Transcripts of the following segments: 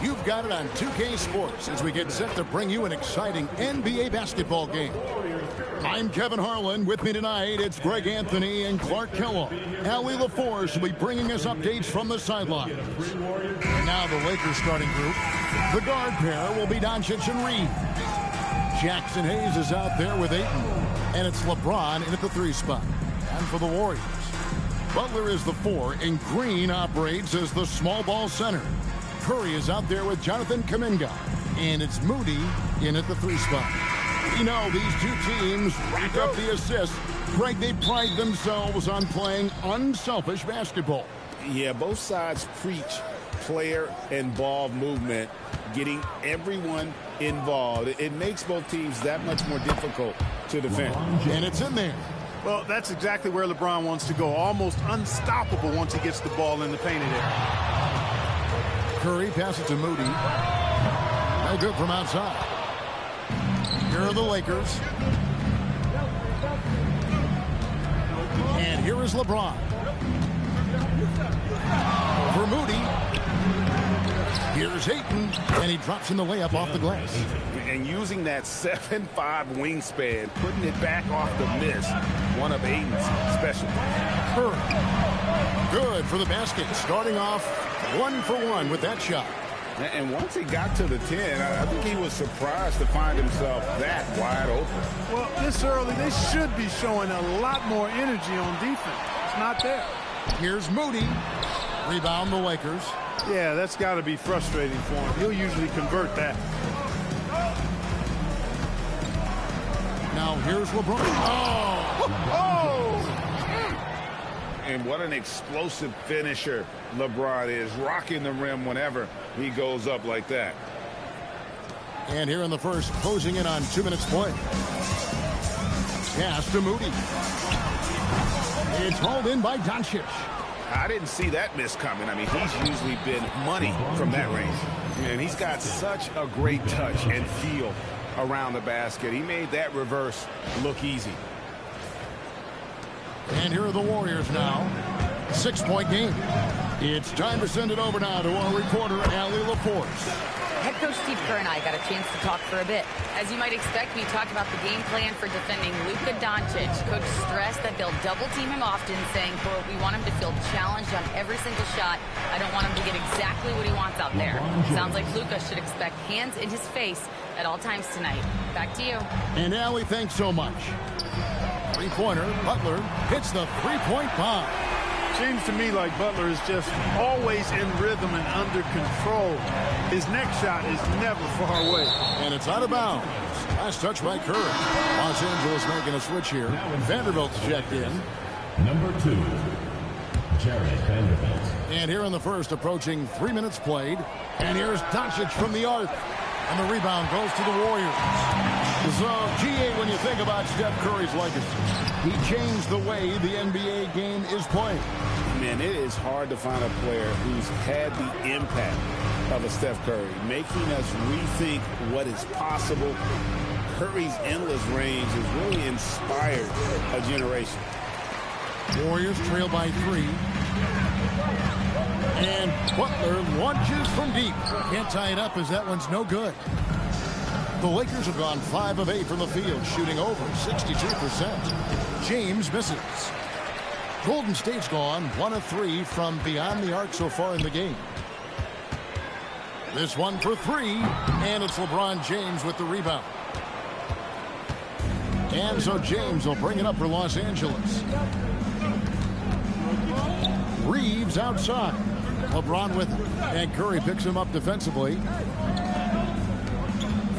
You've got it on 2K Sports as we get set to bring you an exciting NBA basketball game. I'm Kevin Harlan. With me tonight, it's Greg Anthony and Clark Kellogg. Allie LaForce will be bringing us updates from the sidelines. And now the Lakers starting group. The guard pair will be Doncic and Reed. Jackson Hayes is out there with Ayton. And it's LeBron in at the 3 spot. And for the Warriors, Butler is the 4, and Green operates as the small ball center. Curry is out there with Jonathan Kuminga, and it's Moody in at the 3 spot. We know these two teams rack up the assists. Greg, they pride themselves on playing unselfish basketball. Yeah, both sides preach player and ball movement, getting everyone involved. It makes both teams that much more difficult to defend. And it's in there. Well, that's exactly where LeBron wants to go. Almost unstoppable once he gets the ball in the painted area. Curry passes to Moody. No good from outside. Here are the Lakers. And here is LeBron. For Moody. Here's Ayton. And he drops in the layup off the glass. And using that 7'5" wingspan, putting it back off the miss, one of Ayton's special. Curry. Good for the basket. Starting off 1 for 1 with that shot. And once he got to the 10, I think he was surprised to find himself that wide open. Well, this early, they should be showing a lot more energy on defense. It's not there. Here's Moody. Rebound the Lakers. Yeah, that's got to be frustrating for him. He'll usually convert that. Now here's LeBron. Oh! And what an explosive finisher LeBron is, rocking the rim whenever he goes up like that. And here in the first, closing in on 2 minutes play. Pass to Moody. It's hauled in by Doncic. I didn't see that miss coming. I mean, he's usually been money from that range. And he's got such a great touch and feel around the basket. He made that reverse look easy. And here are the Warriors now. 6-point game. It's time to send it over now to our reporter, Allie LaForce. Head coach Steve Kerr and I got a chance to talk for a bit. As you might expect, we talked about the game plan for defending Luka Doncic. Coach stressed that they'll double team him often, saying, quote, we want him to feel challenged on every single shot. I don't want him to get exactly what he wants out there. Sounds like Luka should expect hands in his face at all times tonight. Back to you. And Allie, thanks so much. Three-pointer, Butler hits the three-point bomb. Seems to me like Butler is just always in rhythm and under control. His next shot is never far away. And it's out of bounds. Last touch by Curry. Los Angeles making a switch here. Vanderbilt's checked in. Number 2, Jared Vanderbilt. And here in the first, approaching 3 minutes played. And here's Doncic from the arc. And the rebound goes to the Warriors. So, GA, when you think about Steph Curry's legacy, he changed the way the NBA game is played. Man, it is hard to find a player who's had the impact of a Steph Curry, making us rethink what is possible. Curry's endless range has really inspired a generation. Warriors trail by 3. And Butler launches from deep. Can't tie it up as that one's no good. The Lakers have gone 5 of 8 from the field, shooting over 62%. James misses. Golden State's gone 1 of 3 from beyond the arc so far in the game. This one for 3, and it's LeBron James with the rebound. And so James will bring it up for Los Angeles. Reeves outside. LeBron with it. And Curry picks him up defensively.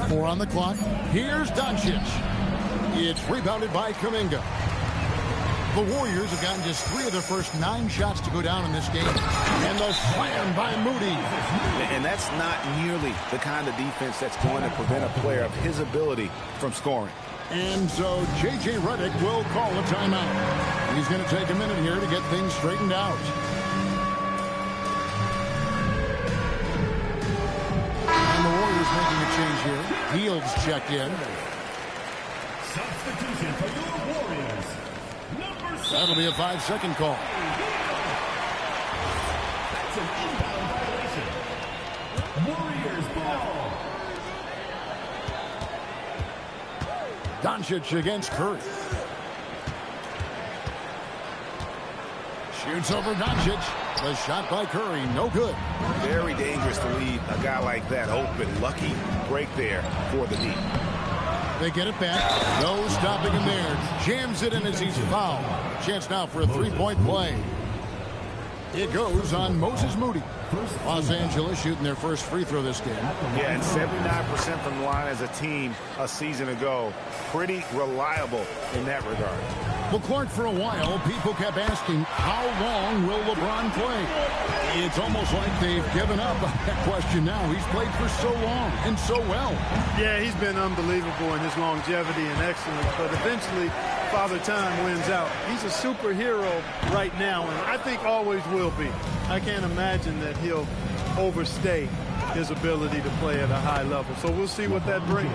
4 on the clock. Here's Doncic. It's rebounded by Kuminga. The Warriors have gotten just 3 of their first 9 shots to go down in this game. And the slam by Moody. And that's not nearly the kind of defense that's going to prevent a player of his ability from scoring. And so J.J. Redick will call a timeout. He's going to take a minute here to get things straightened out. And the Warriors making a change here. Fields checked in. Substitution for your Warriors. Number 7. That'll be a 5-second call. That's an inbound violation. Warriors ball. Doncic against Curry. Shoots over Doncic. The shot by Curry, no good. Very dangerous to leave a guy like that open. Lucky break there for the D. They get it back. No stopping him there. Jams it in as he's fouled. Chance now for a three-point play. It goes on Moses Moody. Los Angeles shooting their first free throw this game. Yeah, and 79% from the line as a team a season ago. Pretty reliable in that regard. Well, Clark, for a while, people kept asking, how long will LeBron play? It's almost like they've given up on that question now. He's played for so long and so well. Yeah, he's been unbelievable in his longevity and excellence, but eventually Father Time wins out. He's a superhero right now, and I think always will be. I can't imagine that he'll overstay his ability to play at a high level. So we'll see what that brings.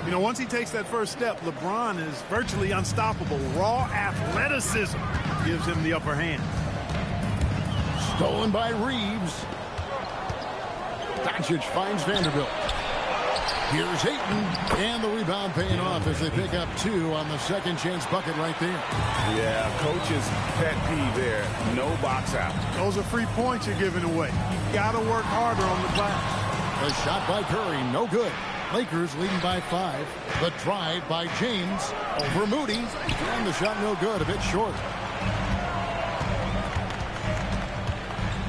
You know, once he takes that first step, LeBron is virtually unstoppable. Raw athleticism gives him the upper hand. Stolen by Reeves. Doncic finds Vanderbilt. Here's Ayton, and the rebound paying off as they pick up two on the second chance bucket right there. Yeah, coach's pet peeve there. No box out. Those are free points you're giving away. You got to work harder on the glass. A shot by Curry, no good. Lakers leading by 5. The drive by James over Moody, and the shot no good, a bit short.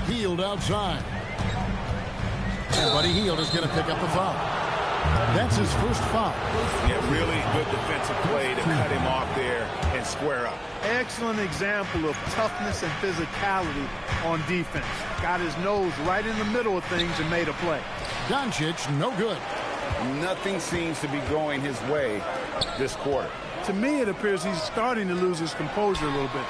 Hield outside. And Buddy Hield is going to pick up the foul. That's his first foul. Yeah, really good defensive play to cut him off there and square up. Excellent example of toughness and physicality on defense. Got his nose right in the middle of things and made a play. Doncic, no good. Nothing seems to be going his way this quarter. To me, it appears he's starting to lose his composure a little bit.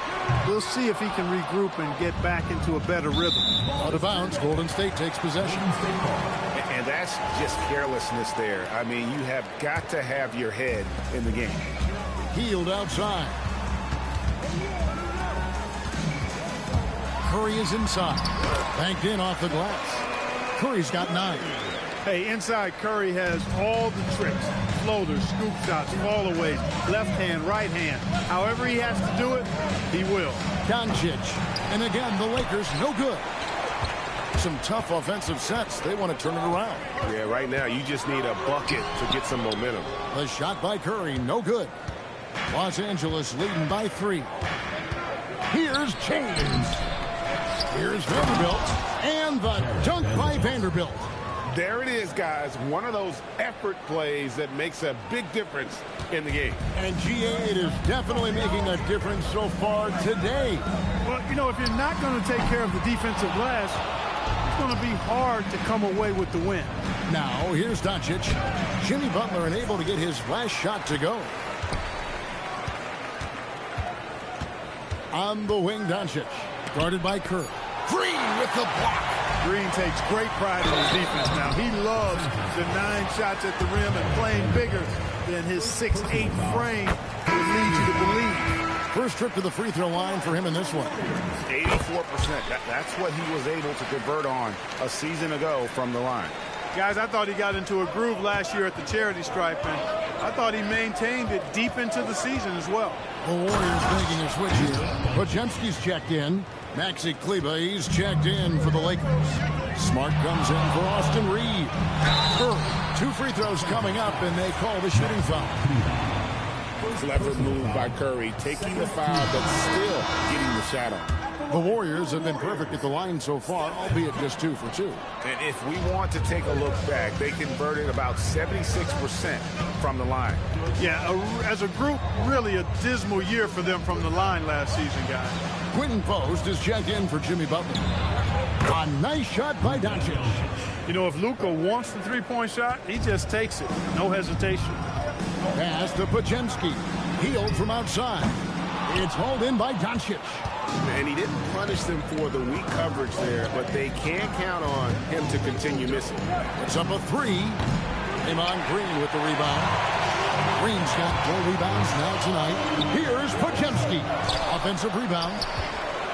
We'll see if he can regroup and get back into a better rhythm. Out of bounds, Golden State takes possession. And that's just carelessness there. I mean, you have got to have your head in the game. Hield outside. Curry is inside. Banked in off the glass. Curry's got 9. Hey, inside Curry has all the tricks. Floaters, scoop shots, fallaways, left hand, right hand. However he has to do it, he will. Doncic. And again, the Lakers no good. Some tough offensive sets. They want to turn it around. Yeah, right now you just need a bucket to get some momentum. The shot by Curry, no good. Los Angeles leading by 3. Here's James. Here's Vanderbilt. And the dunk by Vanderbilt. There it is, guys. One of those effort plays that makes a big difference in the game. And GA, it is definitely making a difference so far today. Well, you know, if you're not going to take care of the defensive glass, it's going to be hard to come away with the win. Now, here's Doncic. Jimmy Butler unable to get his last shot to go. On the wing, Doncic. Guarded by Kerr. Green with the block. Green takes great pride in his defense now. He loves the 9 shots at the rim and playing bigger than his 6'8" frame would lead you to believe. First trip to the free throw line for him in this one. 84%. That's what he was able to convert on a season ago from the line. Guys, I thought he got into a groove last year at the charity stripe, and I thought he maintained it deep into the season as well. The Warriors making a switch here. Podziemski's checked in. Maxi Kleber, he's checked in for the Lakers. Smart comes in for Austin Reed. Curry, 2 free throws coming up, and they call the shooting foul. Clever move by Curry, taking the foul, but still getting the shot on. The Warriors have been perfect at the line so far, albeit just 2 for 2. And if we want to take a look back, they converted about 76% from the line. Yeah, as a group, really a dismal year for them from the line last season, guys. Quentin Post is checked in for Jimmy Butler. A nice shot by Doncic. You know, if Luka wants the three-point shot, he just takes it. No hesitation. Pass to Podziemski. Hield from outside. It's hauled in by Doncic. And he didn't punish them for the weak coverage there, but they can't count on him to continue missing. It's up a 3. Draymond Green with the rebound. Green's got 4 rebounds now tonight. Here's Podziemski. Offensive rebound.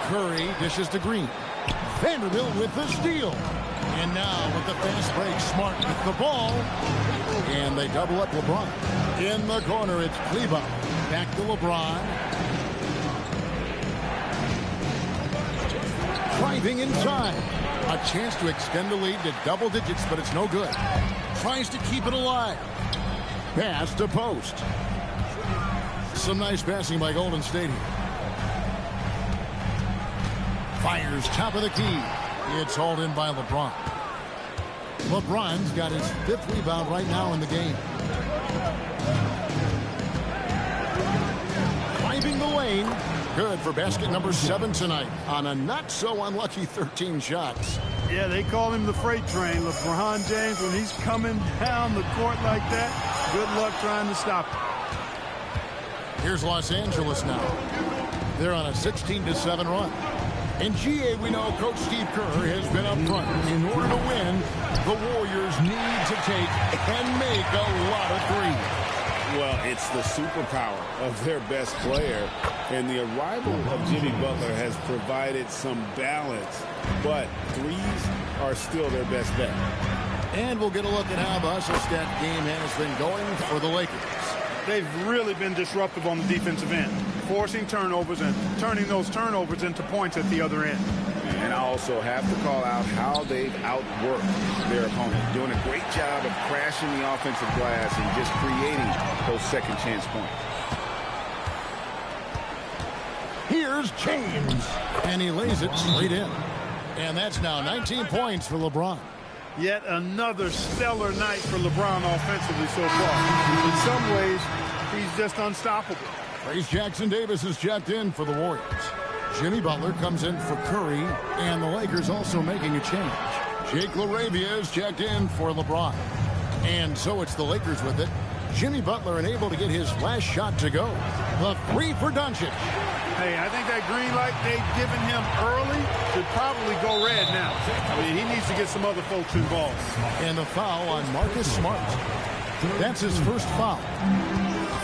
Curry dishes to Green. Vanderbilt with the steal. And now with the fast break, Smart with the ball. And they double up LeBron. In the corner, it's Kleba. Back to LeBron. Driving inside. A chance to extend the lead to double digits, but it's no good. Tries to keep it alive. Pass to post. Some nice passing by Golden State here. Fires top of the key. It's hauled in by LeBron. LeBron's got his 5th rebound right now in the game. Driving the lane. Good for basket number 7 tonight on a not-so-unlucky 13 shots. Yeah, they call him the freight train. LeBron James, when he's coming down the court like that, good luck trying to stop him. Here's Los Angeles now. They're on a 16-7 run. In GA, we know Coach Steve Kerr has been up front. In order to win, the Warriors need to take and make a lot of threes. Well, it's the superpower of their best player, and the arrival of Jimmy Butler has provided some balance, but threes are still their best bet. And we'll get a look at how the hustle stat game has been going for the Lakers. They've really been disruptive on the defensive end, forcing turnovers and turning those turnovers into points at the other end. And I also have to call out how they've outworked their opponent, doing a great job of crashing the offensive glass and just creating those second chance points. Here's James, and he lays it straight in. And that's now 19 points for LeBron. Yet another stellar night for LeBron offensively so far. In some ways, he's just unstoppable. Trace Jackson-Davis is checked in for the Warriors. Jimmy Butler comes in for Curry, and the Lakers also making a change. Jake LaRavia is checked in for LeBron. And so it's the Lakers with it. Jimmy Butler unable to get his last shot to go. The 3 for Doncic. Hey, I think that green light they've given him early should probably go red now. I mean, he needs to get some other folks involved. And the foul on Marcus Smart. That's his first foul.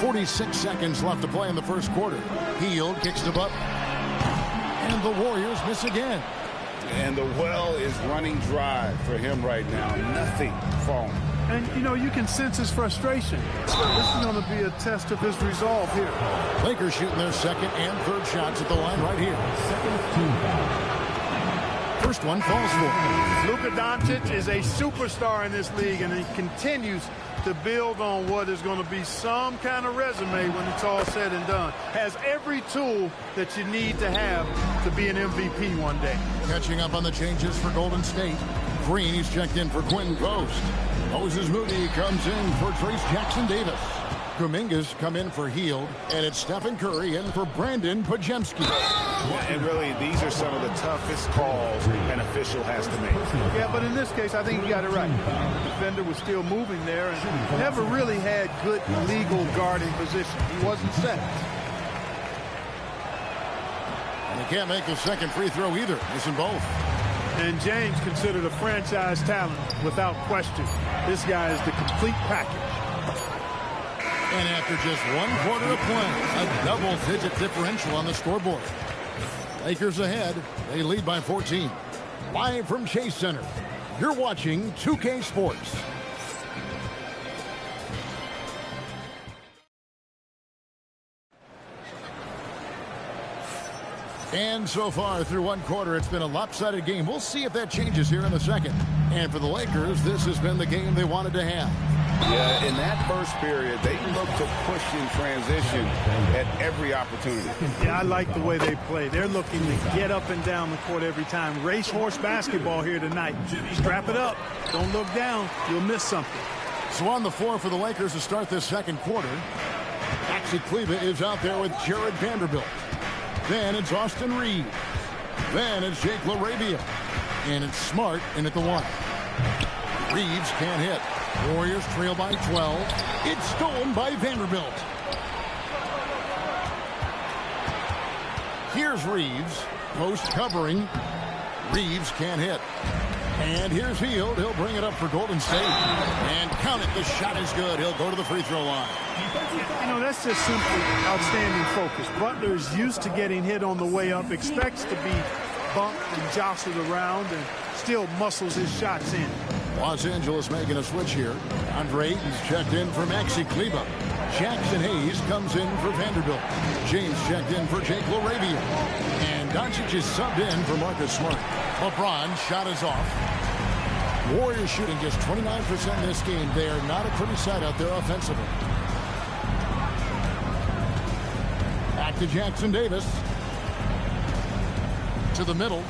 46 seconds left to play in the first quarter. Hield kicks it up. And the Warriors miss again. And the well is running dry for him right now. Nothing falling. And, you know, you can sense his frustration. This is going to be a test of his resolve here. Lakers shooting their second and third shots at the line right here. First one falls for. Luka Doncic is a superstar in this league, and he continues to build on what is going to be some kind of resume when it's all said and done. Has every tool that you need to have to be an MVP one day. Catching up on the changes for Golden State. Green, he's checked in for Quentin Post. Moses Moody comes in for Trace Jackson-Davis. Kuminga's come in for Hield, and it's Stephen Curry in for Brandon Pajemski. And really, these are some of the toughest calls an official has to make. Yeah, but in this case, I think he got it right. The defender was still moving there and never really had good legal guarding position. He wasn't set. And he can't make the second free throw either. Missing both. And James considered a franchise talent without question. This guy is the complete package. And after just 1 quarter of play, a double-digit differential on the scoreboard. Lakers ahead. They lead by 14. Live from Chase Center, you're watching 2K Sports. And so far through 1 quarter, it's been a lopsided game. We'll see if that changes here in the second. And for the Lakers, this has been the game they wanted to have. Yeah, in that first period, they looked to push in transition at every opportunity. Yeah, I like the way they play. They're looking to get up and down the court every time. Racehorse basketball here tonight. Strap it up. Don't look down. You'll miss something. So on the floor for the Lakers to start this second quarter, Maxi Kleber is out there with Jared Vanderbilt. Then it's Austin Reeves. Then it's Jake LaRavia. And it's Smart in at the 1. Reeves can't hit. Warriors trail by 12. It's stolen by Vanderbilt. Here's Reeves. Post covering. Reeves can't hit. And here's Hield. He'll bring it up for Golden State. And count it. The shot is good. He'll go to the free throw line. You know, that's just simply outstanding focus. Butler's used to getting hit on the way up. Expects to be bumped and jostled around. And still muscles his shots in. Los Angeles making a switch here. Andre Ayton's checked in for Maxi Kleber. Jackson Hayes comes in for Vanderbilt. James checked in for Jake LaRavia. And Doncic is subbed in for Marcus Smart. LeBron shot is off. Warriors shooting just 29% in this game. They are not a pretty sight out there offensively. Back to Jackson Davis. To the middle.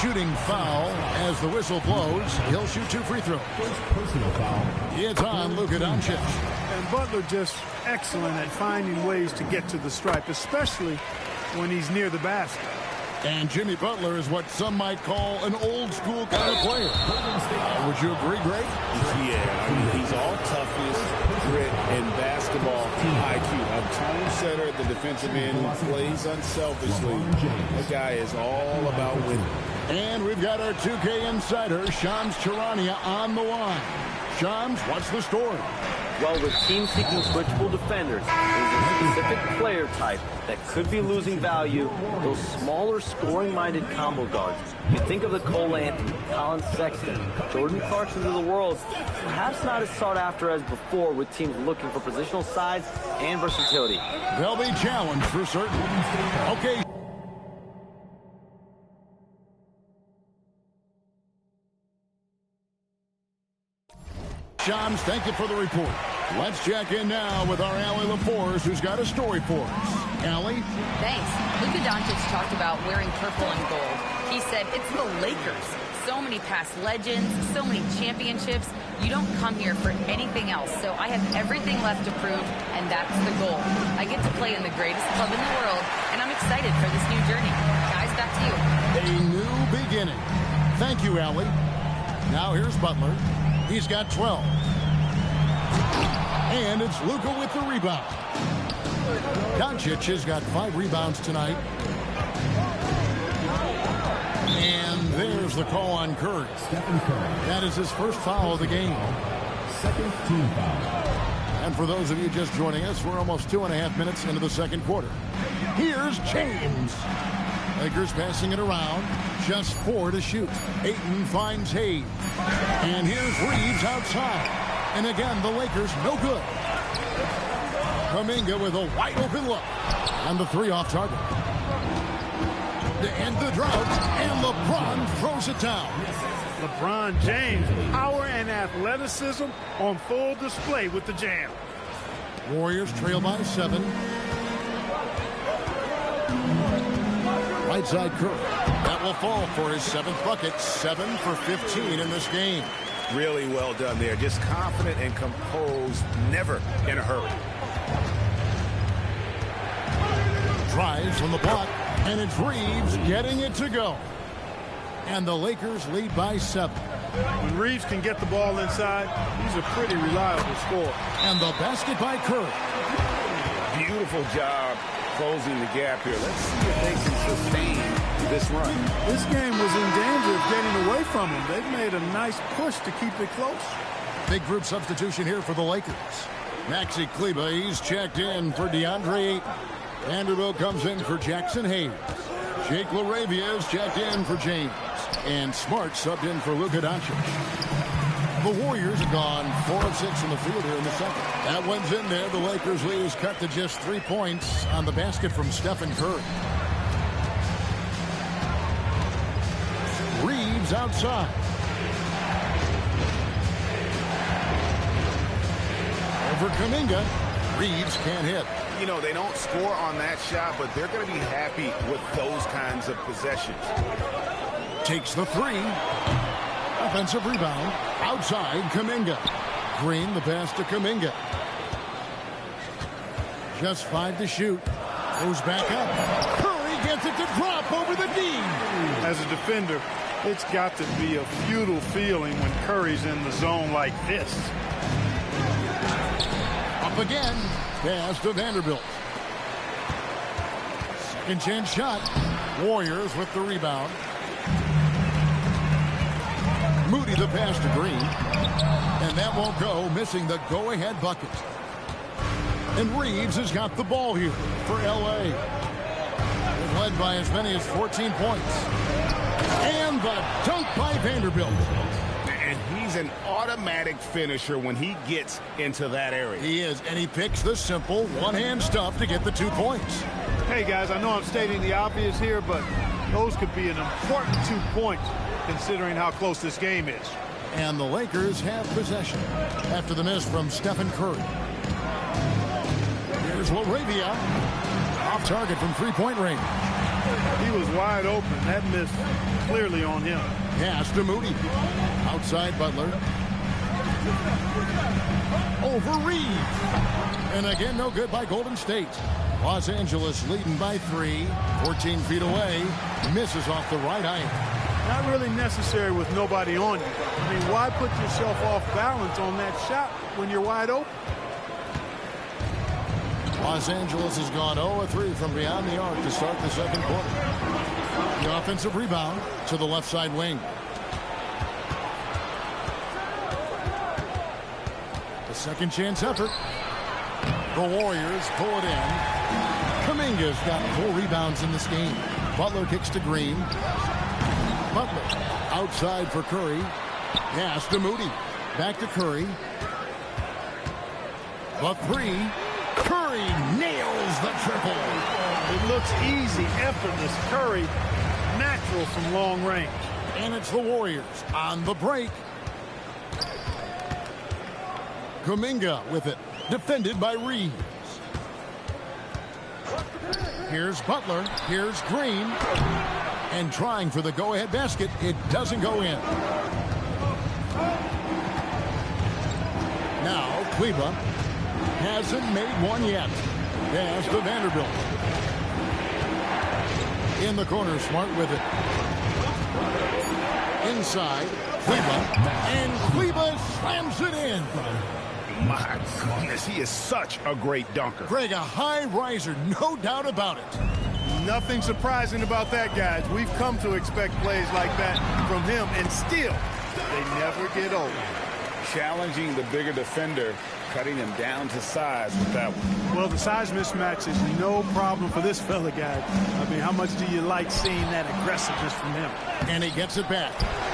Shooting foul as the whistle blows. He'll shoot 2 free throws. Personal foul. It's on Luka Doncic. And Butler just excellent at finding ways to get to the stripe, especially when he's near the basket. And Jimmy Butler is what some might call an old school kind of player. Would you agree, Greg? Yeah, I mean, he's all toughness, grit, and basketball IQ. A tone setter at the defensive end who plays unselfishly. That guy is all about winning. And we've got our 2K insider, Shams Charania, on the line. Shams, what's the story? Well, with teams seeking switchable defenders, there's a specific player type that could be losing value, those smaller scoring-minded combo guards. You think of the Cole Anthony, Colin Sexton, Jordan Clarksons of the world, perhaps not as sought after as before with teams looking for positional size and versatility. They'll be challenged for certain. Okay. Shams, thank you for the report. Let's check in now with our Allie LaForce, who's got a story for us. Allie? Thanks. Luka Doncic talked about wearing purple and gold. He said, it's the Lakers. So many past legends, so many championships. You don't come here for anything else. So I have everything left to prove, and that's the goal. I get to play in the greatest club in the world, and I'm excited for this new journey. Guys, back to you. A new beginning. Thank you, Allie. Now here's Butler. He's got 12. And it's Luka with the rebound. Doncic has got 5 rebounds tonight. And there's the call on Curry. Stephen Curry. That is his first foul of the game. Second team foul. And for those of you just joining us, we're almost 2.5 minutes into the second quarter. Here's James. Lakers passing it around. Just 4 to shoot. Ayton finds Hayes. And here's Reeves outside. And again, the Lakers no good. Kuminga with a wide open look. And the 3 off target. To end the drought. And LeBron throws it down. LeBron James, power and athleticism on full display with the jam. Warriors trail by 7. Right side Curry. That will fall for his 7th bucket. 7 for 15 in this game. Really well done there. Just confident and composed, never in a hurry. Drives from the block, and it's Reeves getting it to go. And the Lakers lead by 7. When Reeves can get the ball inside, he's a pretty reliable scorer. And the basket by Curry. Beautiful job closing the gap here. Let's see if they can sustain this run. This game was in danger of getting away from him. They've made a nice push to keep it close. Big group substitution here for the Lakers. Maxi Kleber, he's checked in for DeAndre Ayton. Vanderbilt comes in for Jackson Hayes. Jake LaRavia is checked in for James. And Smart subbed in for Luka Doncic. The Warriors have gone 4 of 6 in the field here in the second. That one's in there. The Lakers lead is cut to just 3 points on the basket from Stephen Curry. Reeves outside. Over Kuminga. Reeves can't hit. You know, they don't score on that shot, but they're going to be happy with those kinds of possessions. Takes the 3. Offensive rebound. Outside, Kuminga. Green, the pass to Kuminga. Just 5 to shoot. Goes back up. Curry gets it to drop over the D. As a defender, it's got to be a futile feeling when Curry's in the zone like this. Up again. Pass to Vanderbilt. Second chance shot. Warriors with the rebound. Moody the pass to Green. And that won't go, missing the go-ahead bucket. And Reeves has got the ball here for L.A. They've led by as many as 14 points. And the dunk by Vanderbilt. And he's an automatic finisher when he gets into that area. He is, and he picks the simple one-hand stuff to get the 2 points. Hey, guys, I know I'm stating the obvious here, but those could be an important 2 points considering how close this game is. And the Lakers have possession after the miss from Stephen Curry. Here's LaRavia. Off target from three-point range. He was wide open. That miss clearly on him. Pass to Moody. Outside Butler. Over Reeves. And again, no good by Golden State. Los Angeles leading by 3. 14 feet away. Misses off the right eye. Not really necessary with nobody on you. I mean, why put yourself off balance on that shot when you're wide open? Los Angeles has gone 0-3 from beyond the arc to start the second quarter. The offensive rebound to the left side wing. The second chance effort. The Warriors pull it in. Kuminga's got 4 rebounds in this game. Butler kicks to Green. Butler outside for Curry. Pass to Moody. Back to Curry. The 3. Curry nails the triple. It looks easy, effortless. Curry, natural from long range. And it's the Warriors on the break. Kuminga with it. Defended by Reeves. Here's Butler. Here's Green. And trying for the go-ahead basket. It doesn't go in. Now, Kleber hasn't made one yet. Pass to Vanderbilt. In the corner, Smart with it. Inside, Kleber. And Kleber slams it in. My goodness, he is such a great dunker. Greg, a high riser, no doubt about it. Nothing surprising about that, guys. We've come to expect plays like that from him, and still, they never get old. Challenging the bigger defender, cutting him down to size with that one. Well, the size mismatch is no problem for this fella, guys. I mean, how much do you like seeing that aggressiveness from him? And he gets it back.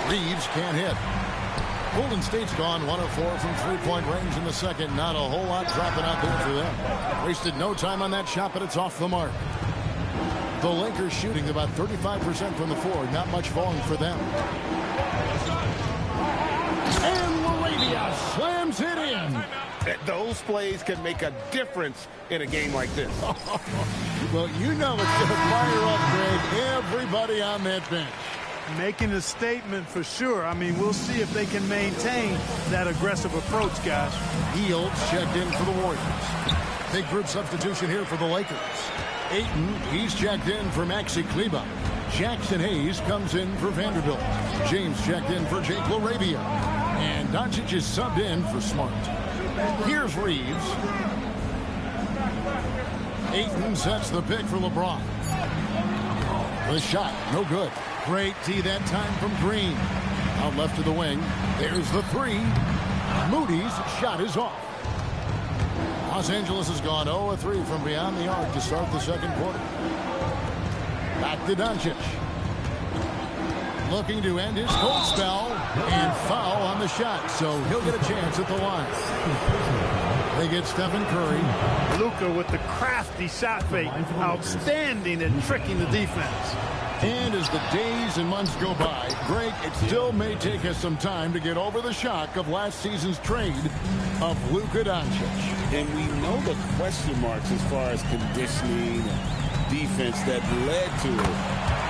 Reeves can't hit. Golden State's gone 1 of 4 from three-point range in the second. Not a whole lot dropping out there for them. Wasted no time on that shot, but it's off the mark. The Lakers shooting about 35% from the floor. Not much falling for them. And LaRavia slams it in. Those plays can make a difference in a game like this. Well, you know it's going to fire up, Greg, everybody on that bench. Making a statement for sure. I mean, we'll see if they can maintain that aggressive approach, guys. Fields checked in for the Warriors. Big group substitution here for the Lakers. Ayton, he's checked in for Maxi Kleber. Jackson Hayes comes in for Vanderbilt. James checked in for Jake LaRavia. And Doncic is subbed in for Smart. Here's Reeves. Ayton sets the pick for LeBron. The shot, no good. Great D that time from Green. Out left to the wing. There's the 3. Moody's shot is off. Los Angeles has gone 0-3 from beyond the arc to start the second quarter. Back to Doncic. Looking to end his cold spell and foul on the shot, so he'll get a chance at the line. They get Stephen Curry. Luka with the crafty shot fake. Outstanding at tricking the defense. And as the days and months go by, Greg, it still may take us some time to get over the shock of last season's trade of Luka Doncic. And we know the question marks as far as conditioning and defense that led to it.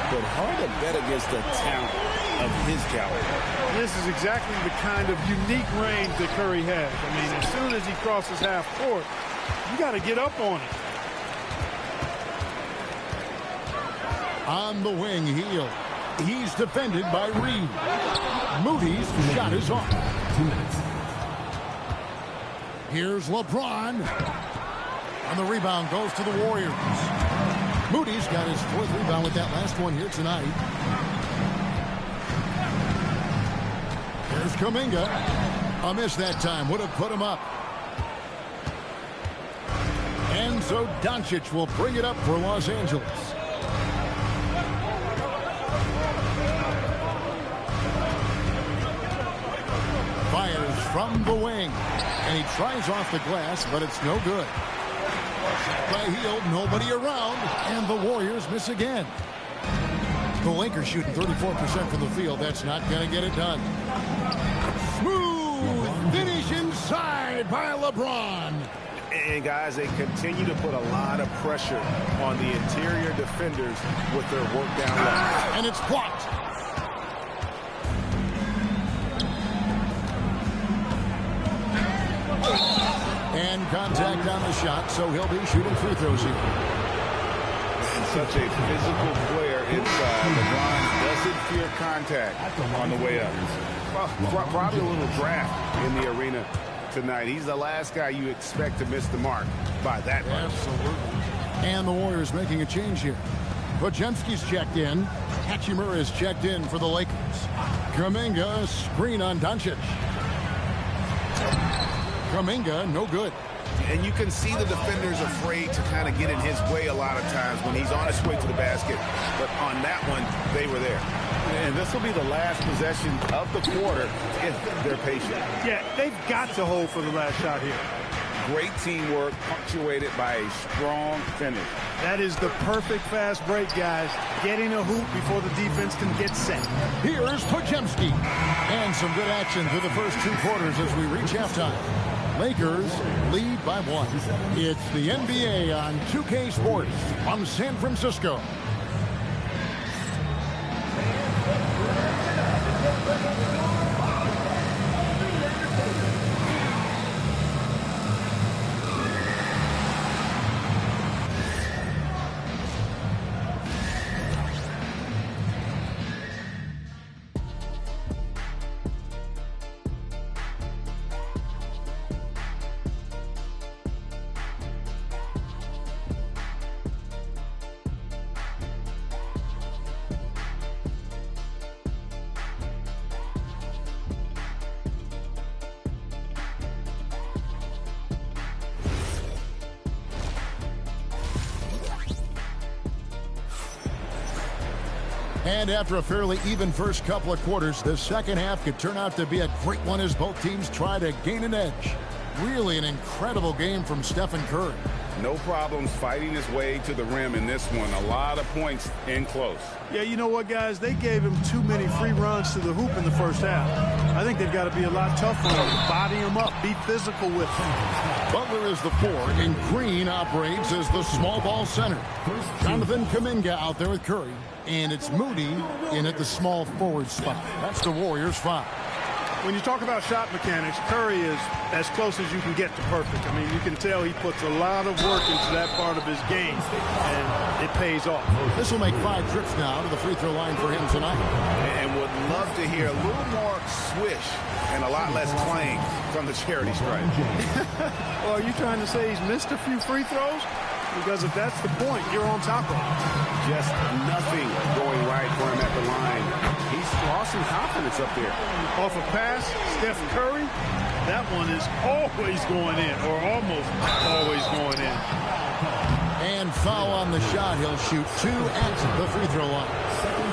But hard to bet against the talent of his caliber. This is exactly the kind of unique range that Curry has. I mean, as soon as he crosses half court, you got to get up on it. On the wing, Heel. He's defended by Reed. Moody's shot is off. 2 minutes. Here's LeBron. And the rebound goes to the Warriors. Moody's got his 4th rebound with that last one here tonight. Here's Kuminga. A miss that time. Would have put him up. And so Doncic will bring it up for Los Angeles. from the wing. And he tries off the glass, but it's no good. By Hield, nobody around, and the Warriors miss again. The Lakers shooting 34% from the field. That's not going to get it done. Smooth finish inside by LeBron. And, guys, they continue to put a lot of pressure on the interior defenders with their work down low. And it's blocked. And contact on the shot, so he'll be shooting free throws here. Such a physical player inside. LeBron doesn't fear contact on the way up. Well, probably a little draft in the arena tonight. He's the last guy you expect to miss the mark by that much. Absolutely. And the Warriors making a change here. Podziemski's checked in. Hachimura is checked in for the Lakers. Kuminga, screen on Doncic. Kuminga, no good. And you can see the defenders afraid to kind of get in his way a lot of times when he's on his way to the basket. But on that one, they were there. And this will be the last possession of the quarter if they're patient. Yeah, they've got to hold for the last shot here. Great teamwork punctuated by a strong finish. That is the perfect fast break, guys. Getting a hoop before the defense can get set. Here's Podziemski. And some good action through the first 2 quarters as we reach halftime. Lakers lead by 1. It's the NBA on 2K Sports from San Francisco. And after a fairly even first couple of quarters, the second half could turn out to be a great one as both teams try to gain an edge. Really an incredible game from Stephen Curry. No problems fighting his way to the rim in this one. A lot of points in close. Yeah, you know what, guys? They gave him too many free runs to the hoop in the first half. I think they've got to be a lot tougher on him. Body him up. Be physical with him. Butler is the 4, and Green operates as the small ball center. Jonathan Kuminga out there with Curry. And it's Moody in at the small forward spot. That's the Warriors' 5. When you talk about shot mechanics, Curry is as close as you can get to perfect. I mean, you can tell he puts a lot of work into that part of his game, and it pays off. This will make 5 trips now to the free throw line for him tonight. And would love to hear a little more swish and a lot less clang from the charity stripe. Well, are you trying to say he's missed a few free throws? Because if that's the point, you're on top of it. Just nothing going right for him at the line. He's lost some confidence up there. Off a pass, Steph Curry, that one is always going in, or almost always going in. And foul on the shot. He'll shoot 2 at the free throw line.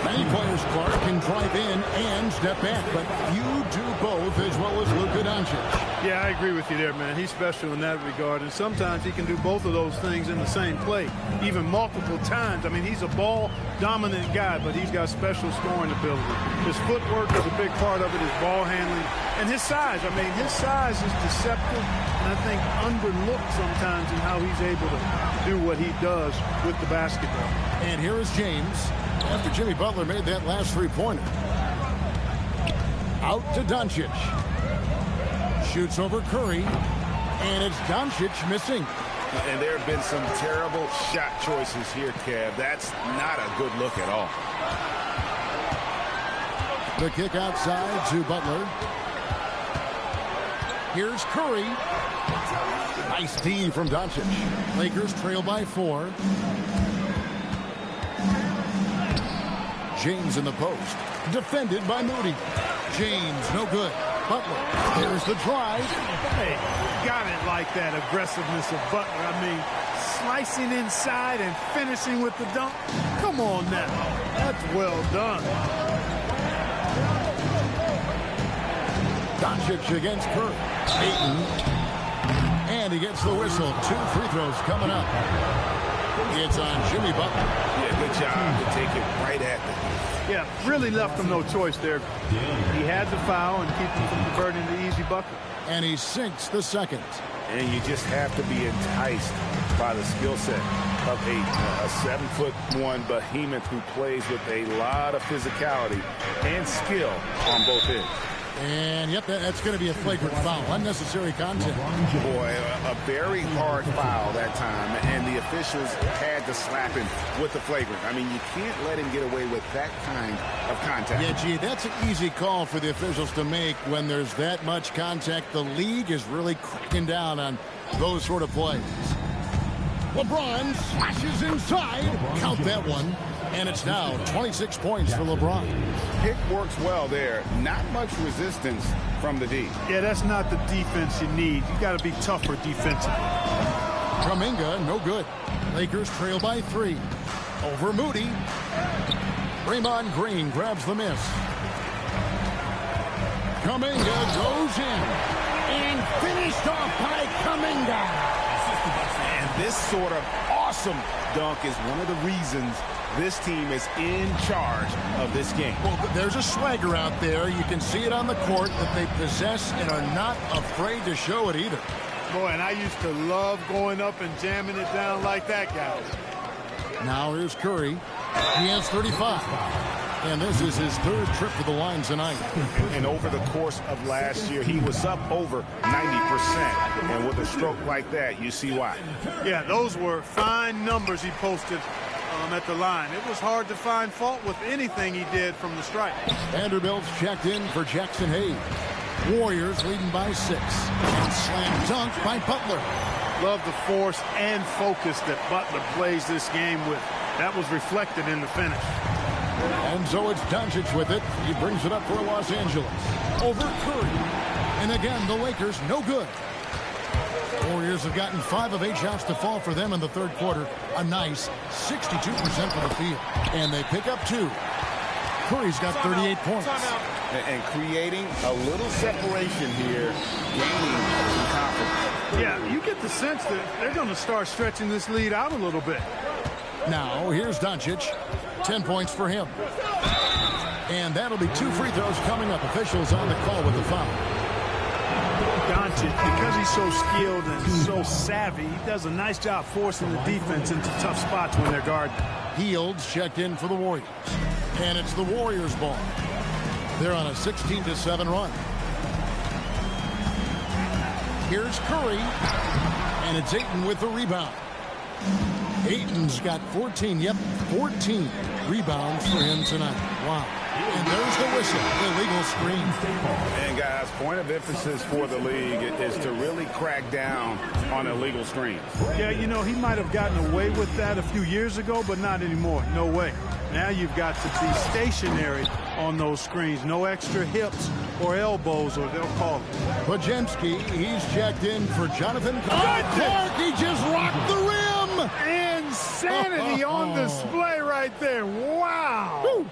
Many players, Clark, can drive in and step back, but you do both as well as Luka Doncic. Yeah, I agree with you there, man. He's special in that regard, and sometimes he can do both of those things in the same play, even multiple times. I mean, he's a ball-dominant guy, but he's got special scoring ability. His footwork is a big part of it, his ball handling, and his size. I mean, his size is deceptive, and I think underlooked sometimes in how he's able to do what he does with the basketball. And here is James after Jimmy Butler made that last 3-pointer. Out to Doncic. Shoots over Curry, and it's Doncic missing. And there have been some terrible shot choices here, Kev. That's not a good look at all. The kick outside to Butler. Here's Curry. Nice D from Doncic. Lakers trail by 4. James in the post. Defended by Moody. James, no good. Butler, there's the drive. Hey, got it like that aggressiveness of Butler. I mean, slicing inside and finishing with the dunk. Come on now. That's well done. Doncic against Curry. Ayton. And he gets the whistle. 2 free throws coming up. It's on Jimmy Butler. Yeah, good job to take it right at them. Yeah, really left him no choice there. He had the foul and keep him from converting the easy bucket. And he sinks the second. And you just have to be enticed by the skill set of a 7'1" behemoth who plays with a lot of physicality and skill on both ends. And, yep, that's going to be a flagrant foul. Unnecessary contact. Boy, a very hard foul that time, and the officials had to slap him with the flagrant. I mean, you can't let him get away with that kind of contact. Yeah, gee, that's an easy call for the officials to make when there's that much contact. The league is really cracking down on those sort of plays. LeBron slashes inside. Count that one. And it's now 26 points for LeBron. Pick works well there. Not much resistance from the D. Yeah, that's not the defense you need. You got to be tougher defensively. Kuminga, no good. Lakers trail by 3. Over Moody. Draymond Green grabs the miss. Kuminga goes in. And finished off by Kuminga. And this sort of awesome dunk is one of the reasons this team is in charge of this game. Well, there's a swagger out there. You can see it on the court that they possess and are not afraid to show it either. Boy, and I used to love going up and jamming it down like that guy. Now here's Curry. He has 35. And this is his 3rd trip to the line tonight. And over the course of last year, he was up over 90%. And with a stroke like that, you see why. Yeah, those were fine numbers he posted at the line. It was hard to find fault with anything he did from the stripe. Vanderbilt's checked in for Jackson Hayes. Warriors leading by 6. And slam dunk by Butler. Love the force and focus that Butler plays this game with. That was reflected in the finish. And so it's Doncic with it. He brings it up for Los Angeles. Over Curry. And again, the Lakers no good. Warriors have gotten 5 of 8 shots to fall for them in the 3rd quarter. A nice 62% for the field. And they pick up 2. Curry's got 38 points. And creating a little separation here, gaining some confidence. Yeah, you get the sense that they're going to start stretching this lead out a little bit. Now, here's Doncic. 10 points for him. And that'll be 2 free throws coming up. Officials on the call with the foul. Doncic, because he's so skilled and so savvy, he does a nice job forcing the defense into tough spots when they're guarding. Fields checked in for the Warriors. And it's the Warriors' ball. They're on a 16-7 run. Here's Curry. And it's Ayton with the rebound. Ayton's got 14 rebounds for him tonight. Wow. And there's the whistle, illegal screen. And guys, point of emphasis for the league is to really crack down on illegal screens. Yeah, you know, he might have gotten away with that a few years ago, but not anymore. No way. Now you've got to be stationary on those screens. No extra hips or elbows, or they'll call it. Pajemski, he's checked in for Jonathan Clark. He just rocked the rim. Insanity on display right there. Wow. Woo.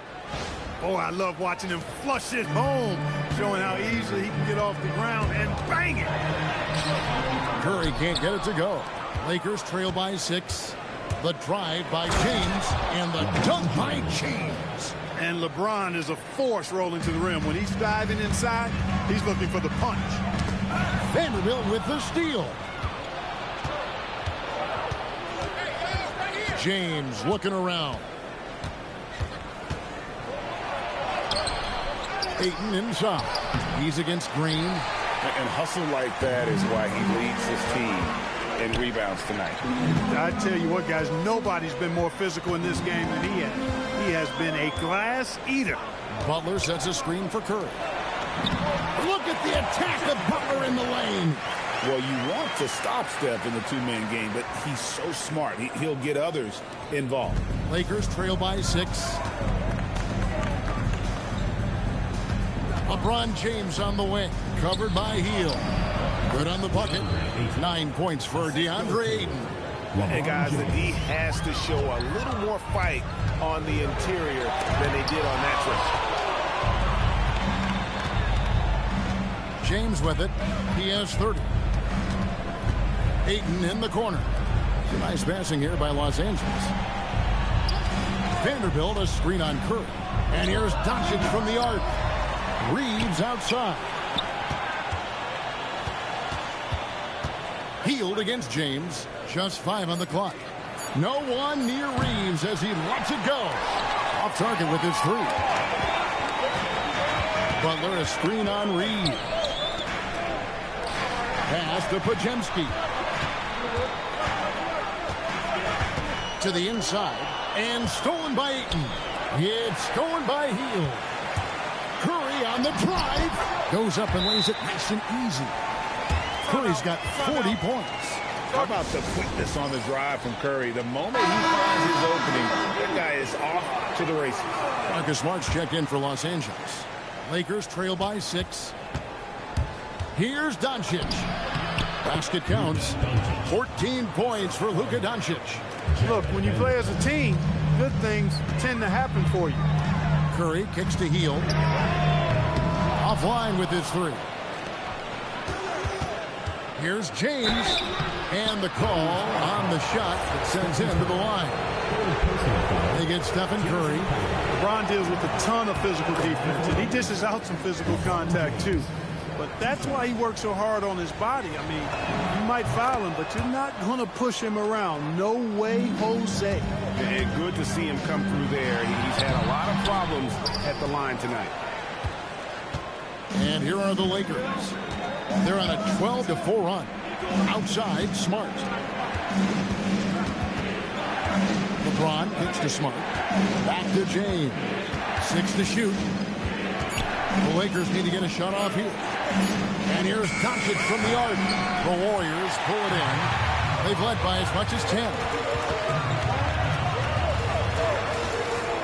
Oh, I love watching him flush it home, showing how easily he can get off the ground and bang it. Curry can't get it to go. Lakers trail by 6. The drive by James and the dunk by James. And LeBron is a force rolling to the rim. When he's diving inside, he's looking for the punch. Vanderbilt with the steal. James looking around. Ayton inside. He's against Green. And hustle like that is why he leads his team in rebounds tonight. I tell you what, guys, nobody's been more physical in this game than he has. He has been a glass eater. Butler sets a screen for Curry. Look at the attack of Butler in the lane. Well, you want to stop Steph in the 2-man game, but he's so smart. He'll get others involved. Lakers trail by 6. LeBron James on the wing, covered by Hield. Good on the bucket. 9 points for DeAndre Ayton. Hey, guys, the D has to show a little more fight on the interior than they did on that trip. James with it. He has 30. Ayton in the corner. Nice passing here by Los Angeles. Vanderbilt, a screen on Curry. And here's Doncic from the arc. Reeves outside. Healed against James. Just 5 on the clock. No one near Reeves as he lets it go. Off target with his 3. Butler, a screen on Reeves. Pass to Podziemski. To the inside. And stolen by Ayton. It's stolen by Hield. Curry on the drive. Goes up and lays it nice and easy. Curry's got 40 points. How about the quickness on the drive from Curry? The moment he finds his opening, that guy is off to the races. Marcus Smart's checked in for Los Angeles. Lakers trail by 6. Here's Doncic. Basket counts. 14 points for Luka Doncic. Look, when you play as a team, good things tend to happen for you. Curry kicks to Hield. Offline with his 3. Here's James. And the call on the shot that sends him to the line. They get Stephen Curry. LeBron deals with a ton of physical defense, and he dishes out some physical contact too. But that's why he works so hard on his body. I mean, you might foul him, but you're not going to push him around. No way, Jose. And good to see him come through there. He's had a lot of problems at the line tonight. And here are the Lakers. They're on a 12-4 run. Outside, Smart. LeBron kicks to Smart. Back to James. 6 to shoot. The Lakers need to get a shot off here. And here's Doncic from the arc. The Warriors pull it in. They've led by as much as 10.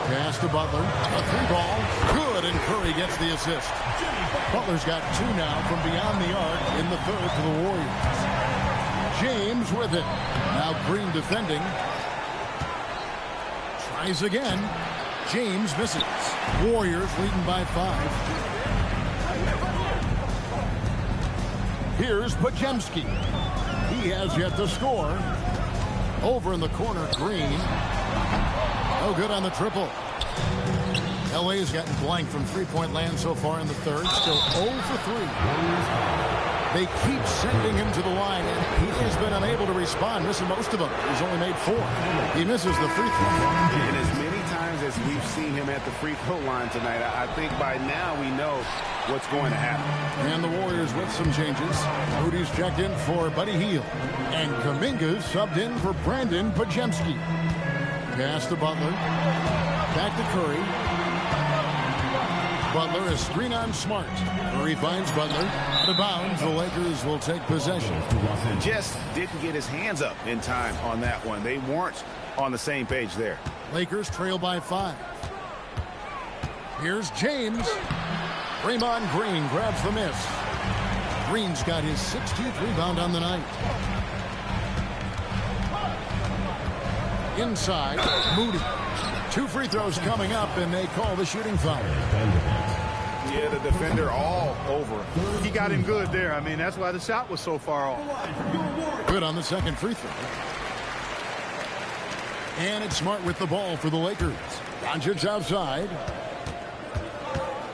Pass to Butler. A 3-ball. Good, and Curry gets the assist. Butler's got 2 now from beyond the arc in the third for the Warriors. James with it. Now Green defending. Tries again. James misses. Warriors leading by 5. Here's Podziemski. He has yet to score. Over in the corner, Green. No good on the triple. LA's gotten blank from three-point land so far in the third. Still 0 for 3. They keep sending him to the line, and he has been unable to respond, missing most of them. He's only made 4. He misses the free throw. And as many times as we've seen him at the free throw line tonight, I think by now we know what's going to happen. And the Warriors with some changes. Moody's checked in for Buddy Hield. And Kuminga's subbed in for Brandon Podziemski. Pass to Butler. Back to Curry. Butler, a screen on Smart. Curry finds Butler. Out of bounds, the Lakers will take possession. Just didn't get his hands up in time on that one. They weren't on the same page there. Lakers trail by 5. Here's James. Draymond Green grabs the miss. Green's got his 16th rebound on the night. Inside, Moody. 2 free throws coming up, and they call the shooting foul. Yeah, the defender all over. He got him good there. I mean, that's why the shot was so far off. Good on the second free throw. And it's Smart with the ball for the Lakers. Doncic outside.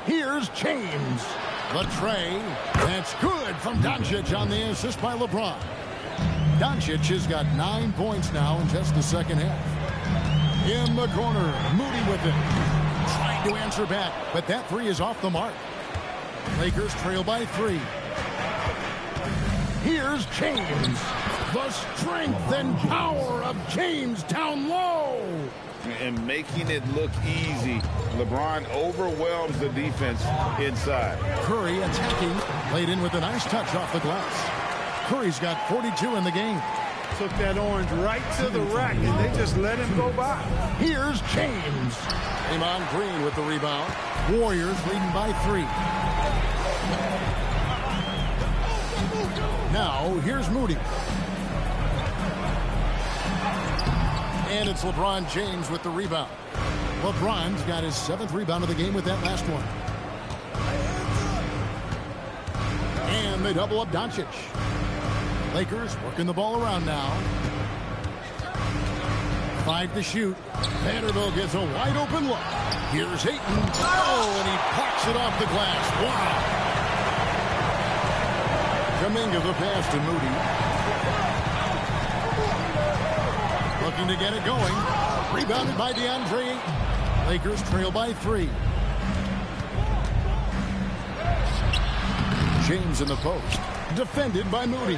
Here's James. The tray. That's good from Doncic on the assist by LeBron. Doncic has got 9 points now in just the second half. In the corner, Moody with it. Trying to answer back, but that 3 is off the mark. Lakers trail by 3. Here's James. The strength and power of James down low. And making it look easy. LeBron overwhelms the defense inside. Curry attacking. Laid in with a nice touch off the glass. Curry's got 42 in the game. Took that orange right to the rack, and they just let him go by. Here's James. Draymond Green with the rebound. Warriors leading by 3. Now, here's Moody. And it's LeBron James with the rebound. LeBron's got his 7th rebound of the game with that last one. And they double up Doncic. Lakers working the ball around now. 5 to shoot. Vanderbilt gets a wide open look. Here's Ayton. Oh, and he pops it off the glass. Wow. Kuminga the pass to Moody. Looking to get it going. Rebounded by DeAndre Ayton. Lakers trail by 3. James in the post. Defended by Moody.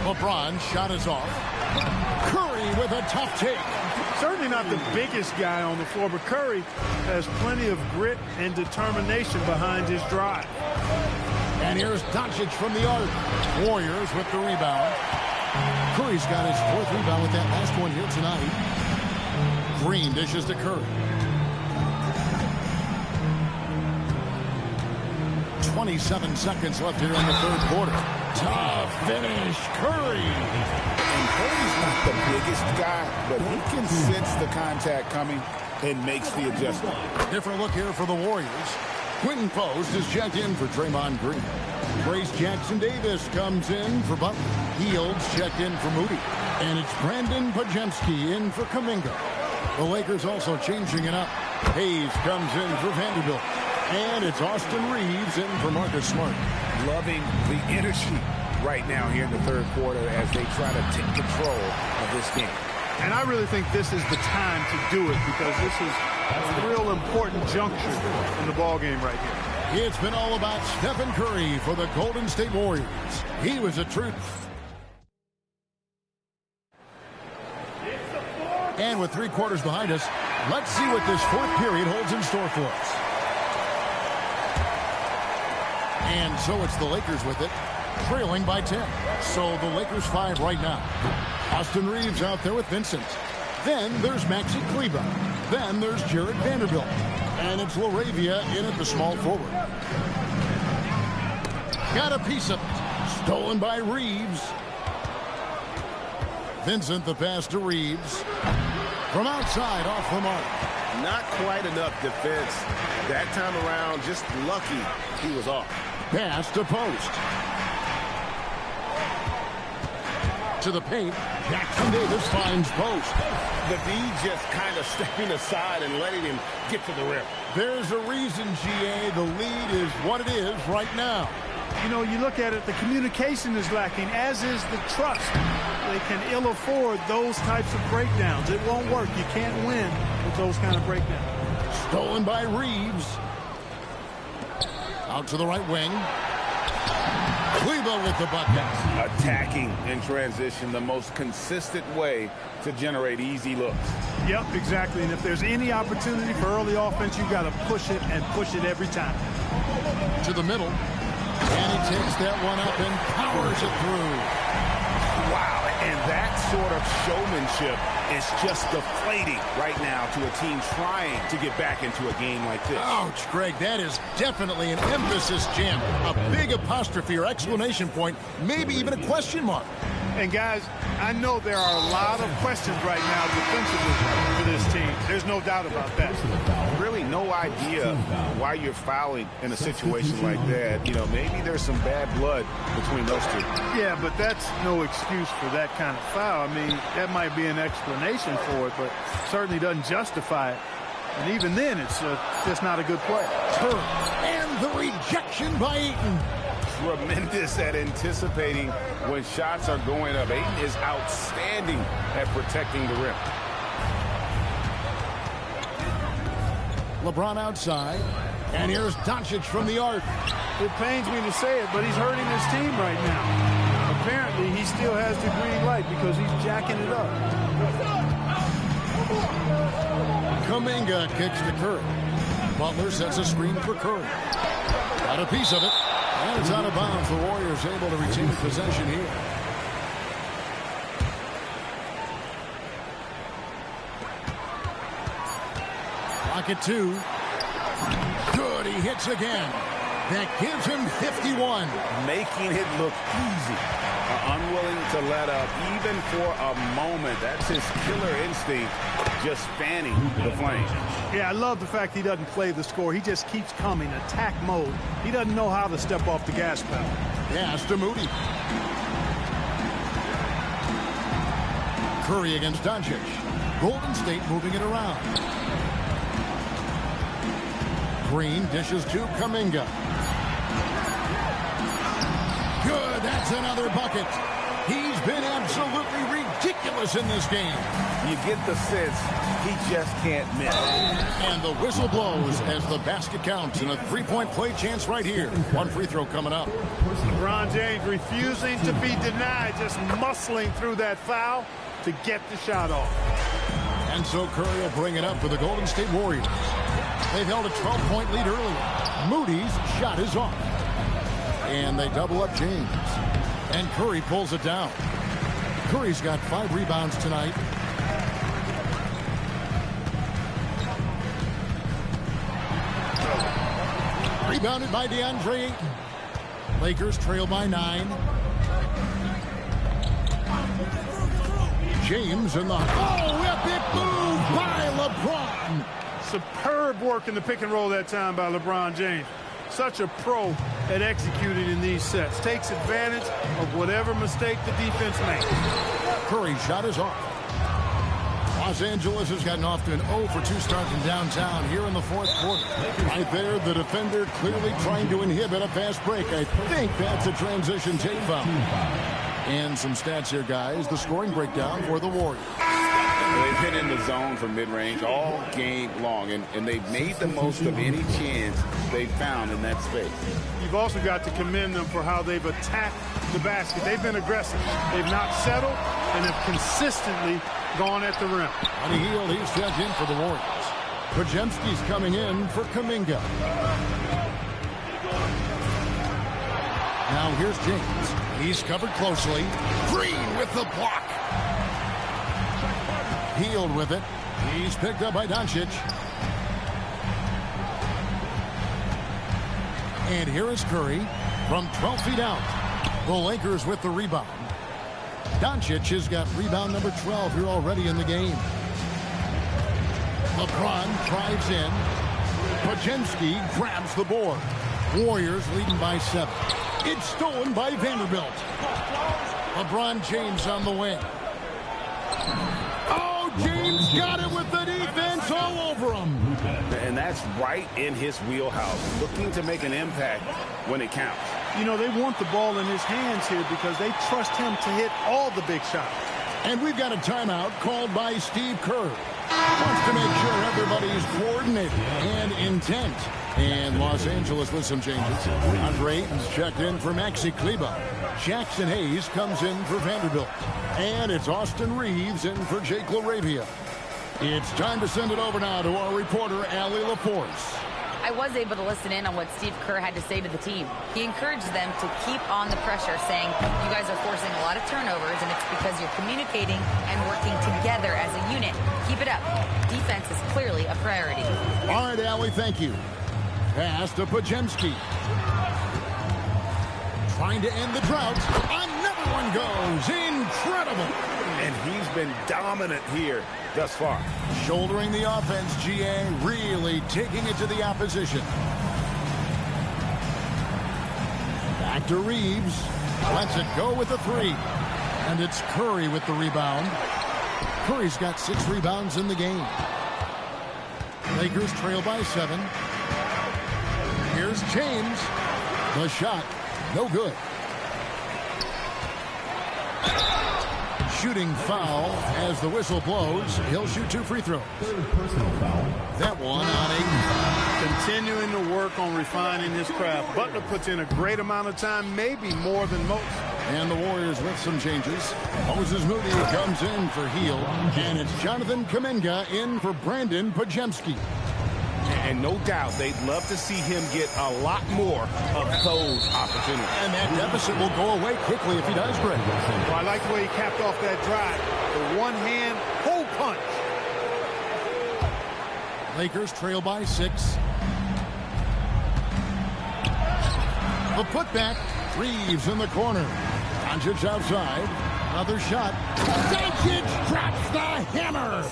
LeBron shot is off. Curry with a tough take. Certainly not the biggest guy on the floor, but Curry has plenty of grit and determination behind his drive. And here's Doncic from the arc. Warriors with the rebound. Curry's got his 4th rebound with that last one here tonight. Green dishes to Curry. 27 seconds left here in the 3rd quarter. Tough finish, Curry. And Curry's not the biggest guy, but he can sense the contact coming and makes the adjustment. Different look here for the Warriors. Quentin Post is checked in for Draymond Green. Grace Jackson-Davis comes in for Butler. Fields checked in for Moody. And it's Brandon Pajemski in for Kuminga. The Lakers also changing it up. Hayes comes in for Vanderbilt. And it's Austin Reeves in for Marcus Smart. Loving the energy right now here in the 3rd quarter as they try to take control of this game. And I really think this is the time to do it because this is a real important juncture in the ball game right here. It's been all about Stephen Curry for the Golden State Warriors. He was a truth. And with 3 quarters behind us, let's see what this 4th period holds in store for us. And so it's the Lakers with it, trailing by 10. So the Lakers 5 right now. Austin Reeves out there with Vincent. Then there's Maxi Kleber. Then there's Jared Vanderbilt. And it's LaRavia in at the small forward. Got a piece of it. Stolen by Reeves. Vincent the pass to Reeves. From outside off the mark. Not quite enough defense that time around. Just lucky he was off. Pass to Post. To the paint. Jackson-Davis finds Post. The D just kind of stepping aside and letting him get to the rim. There's a reason, GA. The lead is what it is right now. You know, you look at it, the communication is lacking, as is the trust. They can ill afford those types of breakdowns. It won't work. You can't win with those kind of breakdowns. Stolen by Reeves. Out to the right wing. Kleber with the bucket. Attacking in transition, the most consistent way to generate easy looks. Yep, exactly. And if there's any opportunity for early offense, you got to push it and push it every time. To the middle. And he takes that one up and powers it through. Wow, and that sort of showmanship is just deflating right now to a team trying to get back into a game like this. Ouch, Greg, that is definitely an emphasis jam. A big apostrophe or exclamation point, maybe even a question mark. And guys, I know there are a lot of questions right now defensively for this team. There's no doubt about that. Really no idea why you're fouling in a situation like that. You know, maybe there's some bad blood between those two. Yeah, but that's no excuse for that kind of foul. I mean, that might be an explanation for it, but certainly doesn't justify it. And even then, it's just not a good play. And the rejection by Ayton. Tremendous at anticipating when shots are going up. Ayton is outstanding at protecting the rim. LeBron outside. And here's Doncic from the arc. It pains me to say it, but he's hurting his team right now. Apparently, he still has the green light because he's jacking it up. Kuminga kicks to Curry. Butler sets a screen for Curry. Got a piece of it. And it's out of bounds. The Warriors able to retain possession here. Pocket 2. Good. He hits again. That gives him 51. Making it look easy. Unwilling to let up even for a moment. That's his killer instinct, just fanning the flame. Yeah, I love the fact he doesn't play the score. He just keeps coming, attack mode. He doesn't know how to step off the gas pedal. Pass to Moody. Curry against Doncic. Golden State moving it around. Green dishes to Kuminga. Good, that's another bucket. He's been absolutely ridiculous in this game. You get the sense he just can't miss. And the whistle blows as the basket counts, and a three-point play chance right here. One free throw coming up. LeBron James refusing to be denied, just muscling through that foul to get the shot off. And so Curry will bring it up for the Golden State Warriors. They've held a 12-point lead earlier. Moody's shot is off. And they double up James. And Curry pulls it down. Curry's got 5 rebounds tonight. Rebounded by DeAndre Ayton. Lakers trail by 9. James in the... Oh, epic move by LeBron. Superb work in the pick and roll that time by LeBron James. Such a pro at executing in these sets. Takes advantage of whatever mistake the defense makes. Curry's shot is off. Los Angeles has gotten off to an 0-for-2 start from downtown here in the fourth quarter. Right there, the defender clearly trying to inhibit a fast break. I think that's a transition take foul. And some stats here, guys. The scoring breakdown for the Warriors. They've been in the zone for mid-range all game long, and they've made the most of any chance they've found in that space. You've also got to commend them for how they've attacked the basket. They've been aggressive. They've not settled and have consistently gone at the rim. On a heel, he's checked in for the Warriors. Podziemski's coming in for Kuminga. Now here's James. He's covered closely. Green with the block. Healed with it. He's picked up by Doncic. And here is Curry from 12 feet out. The Lakers with the rebound. Doncic has got rebound number 12 here already in the game. LeBron drives in. Podziemski grabs the board. Warriors leading by 7. It's stolen by Vanderbilt. LeBron James on the wing. Oh, James got it with the defense all over him. And that's right in his wheelhouse, looking to make an impact when it counts. You know, they want the ball in his hands here because they trust him to hit all the big shots. And we've got a timeout called by Steve Kerr. Wants to make sure everybody's coordinated and intent. And Los Angeles with some changes. Andre Ayton's checked in for Maxi Kleber. Jackson Hayes comes in for Vanderbilt. And it's Austin Reeves in for Jake LaRavia. It's time to send it over now to our reporter, Allie LaForce. I was able to listen in on what Steve Kerr had to say to the team. He encouraged them to keep on the pressure, saying, you guys are forcing a lot of turnovers, and it's because you're communicating and working together as a unit. Keep it up. Defense is clearly a priority. All right, Allie, thank you. Pass to Podziemski. Trying to end the drought. Another one goes. Incredible. And he's been dominant here thus far. Shouldering the offense, GA, really taking it to the opposition. Back to Reeves. Lets it go with the 3. And it's Curry with the rebound. Curry's got 6 rebounds in the game. Lakers trail by 7. Here's James. The shot, no good. Shooting foul as the whistle blows. He'll shoot 2 free throws. Personal foul. That one on Ayton. Continuing to work on refining his craft. Butler puts in a great amount of time, maybe more than most. And the Warriors with some changes. Moses Moody comes in for Heel. And it's Jonathan Kuminga in for Brandon Podziemski. And no doubt they'd love to see him get a lot more of those opportunities. And that deficit will go away quickly if he does, Greg. Well, I like the way he capped off that drive. The one-hand pull punch. Lakers trail by 6. The putback. Reeves in the corner. Doncic outside. Another shot. Doncic drops the hammer.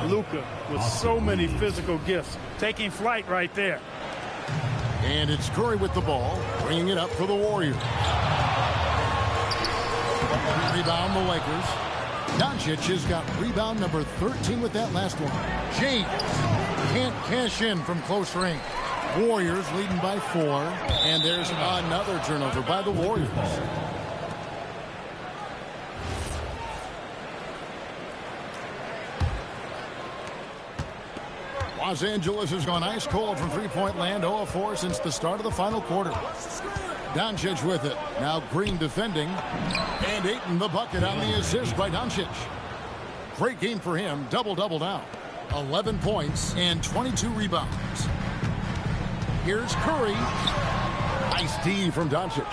Luka with so many physical gifts. Taking flight right there. And it's Curry with the ball, bringing it up for the Warriors. Rebound the Lakers. Doncic has got rebound number 13 with that last one. James can't cash in from close range. Warriors leading by 4. And there's another turnover by the Warriors. Los Angeles has gone ice cold from three-point land, 0 of 4 since the start of the final quarter. Doncic with it. Now Green defending. And Ayton the bucket on the assist by Doncic. Great game for him. Double-double now. 11 points and 22 rebounds. Here's Curry. Nice D from Doncic.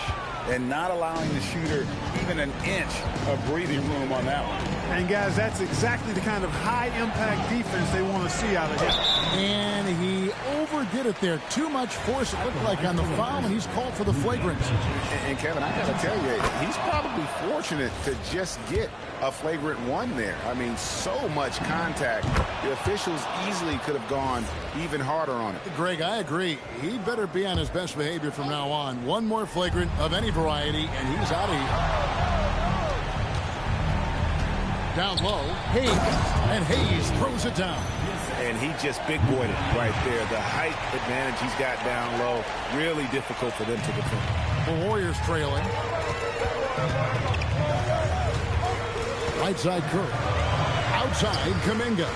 And not allowing the shooter even an inch of breathing room on that one. And, guys, that's exactly the kind of high-impact defense they want to see out of him. And he overdid it there. Too much force, it looked like, on the foul, and he's called for the flagrant. And Kevin, I got to tell you, he's probably fortunate to just get a flagrant 1 there. I mean, so much contact. The officials easily could have gone even harder on it. Greg, I agree. He better be on his best behavior from now on. One more flagrant of any variety, and he's out of here. Down low, Hayes, and Hayes throws it down. And he just big-boyed it right there. The height advantage he's got down low, really difficult for them to defend. The Warriors trailing. Right side Curry. Outside Kuminga.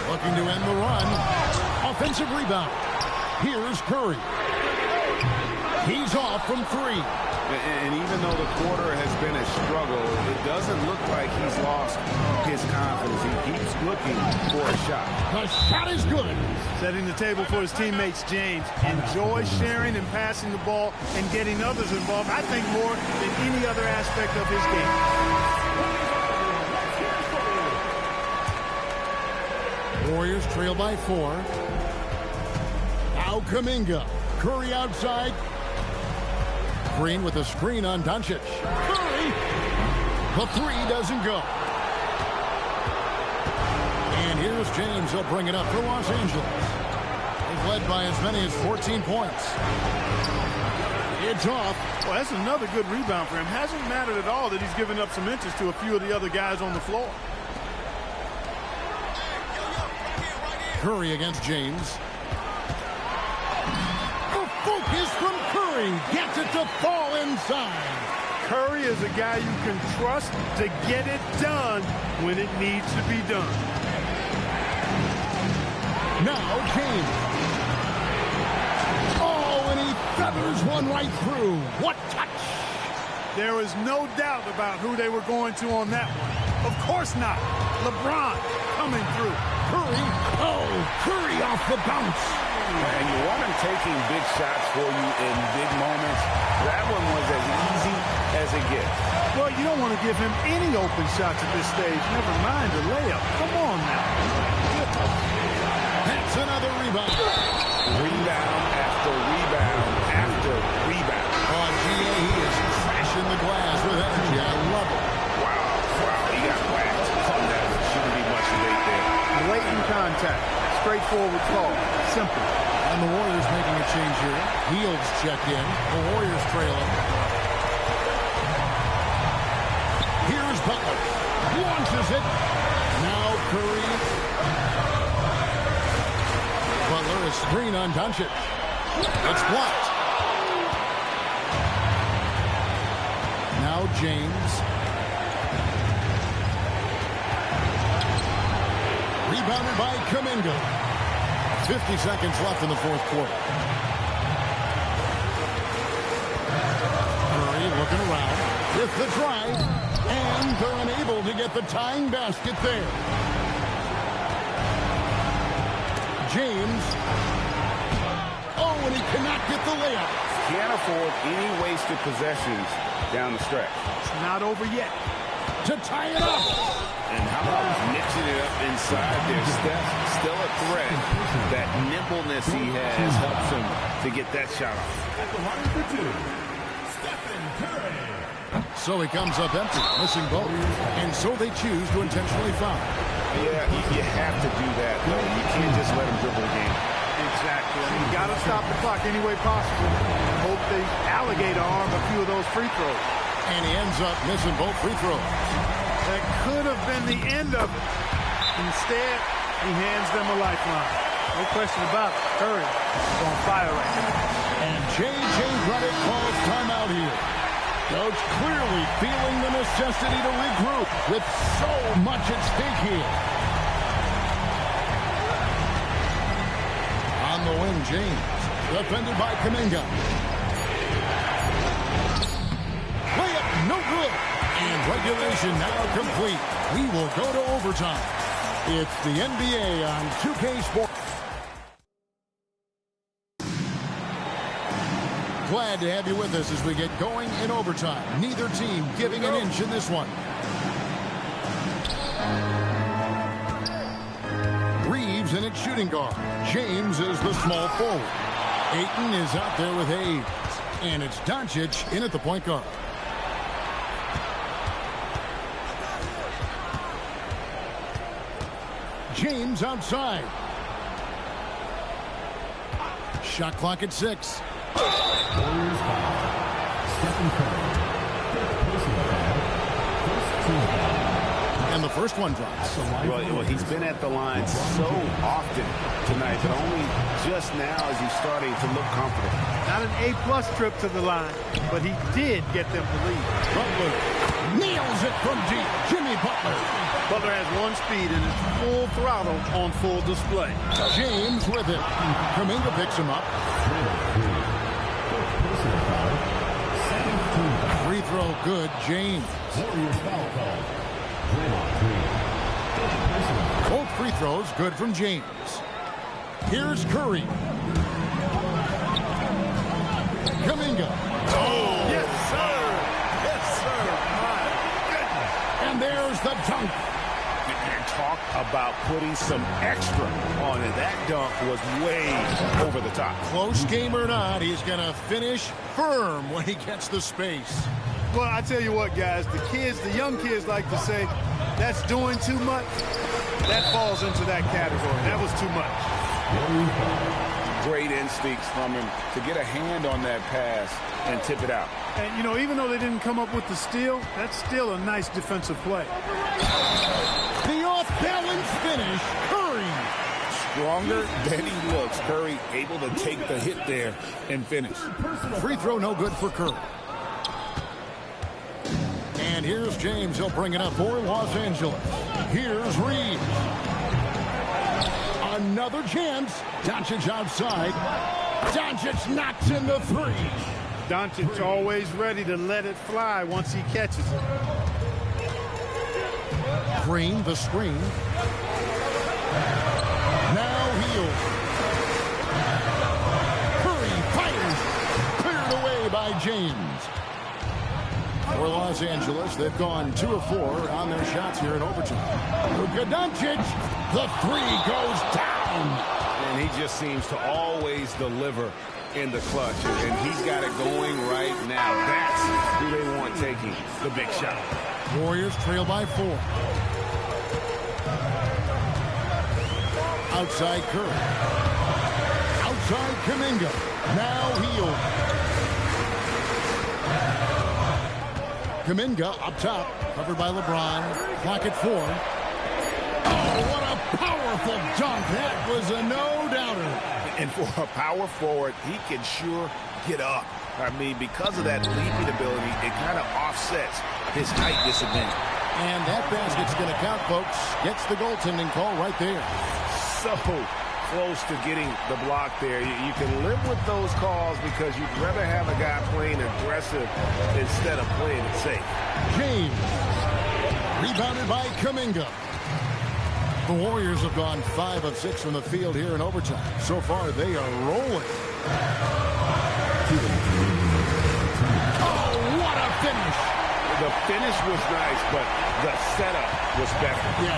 Looking to end the run. Offensive rebound. Here's Curry. He's off from 3. And even though the quarter has been a struggle, it doesn't look like he's lost his confidence. He keeps looking for a shot. The shot is good. Setting the table for his teammates, James. Enjoy sharing and passing the ball and getting others involved, I think, more than any other aspect of his game. Warriors trail by 4. Now Kuminga. Curry outside. Green with a screen on Doncic. Curry. The 3 doesn't go. And here's James. He'll bring it up for Los Angeles. He's led by as many as 14 points. It's off. Well, that's another good rebound for him. Hasn't mattered at all that he's given up some inches to a few of the other guys on the floor. Curry against James. The focus from Curry. Gets it to fall inside. Curry is a guy you can trust to get it done when it needs to be done. Now James. Oh, and he feathers one right through. What touch! There is no doubt about who they were going to on that one. Of course not. LeBron coming through. Curry. Oh, Curry off the bounce. And you want him taking big shots for you in big moments. That one was as easy as it gets. Well, you don't want to give him any open shots at this stage. Never mind a layup. Come on now. That's another rebound. Rebound after rebound after rebound. Oh, GA, he is trashing the glass with energy. I love it. Wow, he got whacked. Come down. Shouldn't be much debate there. Blatant contact. Straightforward call. Simple. And the Warriors making a change here. Heels check in. The Warriors trailing. Here's Butler. Launches it. Now Curry. Butler, a screen on Doncic. It's blocked. Now James. Rebounded by Kuminga. 50 seconds left in the fourth quarter. Curry looking around with the drive, and they're unable to get the tying basket there. James. Oh, and he cannot get the layup. Can't afford any wasted possessions down the stretch. It's not over yet. To tie it up. And how about mixing it up inside there? Steph still a threat. That nimbleness he has helps him to get that shot off. At the line for 2, Stephen Curry. So he comes up empty, missing both. And so they choose to intentionally foul. Yeah, you have to do that, though. You can't just let him dribble the game. Exactly. I mean, you got to stop the clock any way possible. Hope they alligator arm a few of those those free throws. And he ends up missing both free throws. That could have been the end of it. Instead, he hands them a lifeline. No question about it. Curry is on fire right now. And J.J. Redick calls timeout here. Coach clearly feeling the necessity to regroup with so much at stake here. On the wing, James. Defended by Kuminga. Layup, no good. And regulation now complete. We will go to overtime. It's the NBA on 2K Sports. Glad to have you with us as we get going in overtime. Neither team giving an inch in this one. Reeves in its shooting guard. James is the small forward. Ayton is out there with Hayes. And it's Doncic in at the point guard. James outside. Shot clock at 6. Warriors foul. Stephen Curry. And the first one drops. Well, he's been at the line so often tonight that only just now is he starting to look comfortable. Not an A-plus trip to the line, but he did get them to lead. Butler nails it from deep. Jimmy Butler. Butler has one speed and it's full throttle on full display. James with it. Kuminga picks him up. Free throw good, James. Both free throws good from James. Here's Curry. Kuminga. Oh! Yes, sir! Yes, sir! My goodness! And there's the dunk. And talk about putting some extra on it. That dunk was way over the top. Close game or not, he's going to finish firm when he gets the space. Well, I tell you what, guys, the young kids like to say, that's doing too much. That falls into that category. That was too much. Great instincts from him to get a hand on that pass and tip it out. And, you know, even though they didn't come up with the steal, that's still a nice defensive play. The off-balance finish, Curry. Stronger than he looks. Curry able to take the hit there and finish. Free throw no good for Curry. And here's James. He'll bring it up for Los Angeles. Here's Reeves. Another chance. Doncic outside. Doncic knocks in the three. Doncic always ready to let it fly once he catches it. Green, the screen. Now Hill. Curry fires. Cleared away by James. For Los Angeles, they've gone 2 of 4 on their shots here in overtime. Luka Doncic, the three goes down. And he just seems to always deliver in the clutch. And he's got it going right now. That's who they want taking the big shot. Warriors trail by 4. Outside Curry. Outside Kuminga. Now Hill. Kuminga up top, covered by LeBron. Clock at 4. Oh, what a powerful dunk. That was a no-doubter. And for a power forward, he can sure get up. I mean, because of that leaping ability, it kind of offsets his height disadvantage. And that basket's going to count, folks. Gets the goaltending call right there. So close to getting the block there. You can live with those calls because you'd rather have a guy playing aggressive instead of playing it safe. James. Rebounded by Kuminga. The Warriors have gone 5 of 6 from the field here in overtime. So far, they are rolling. Oh, what a finish. The finish was nice, but the setup was better. Yeah,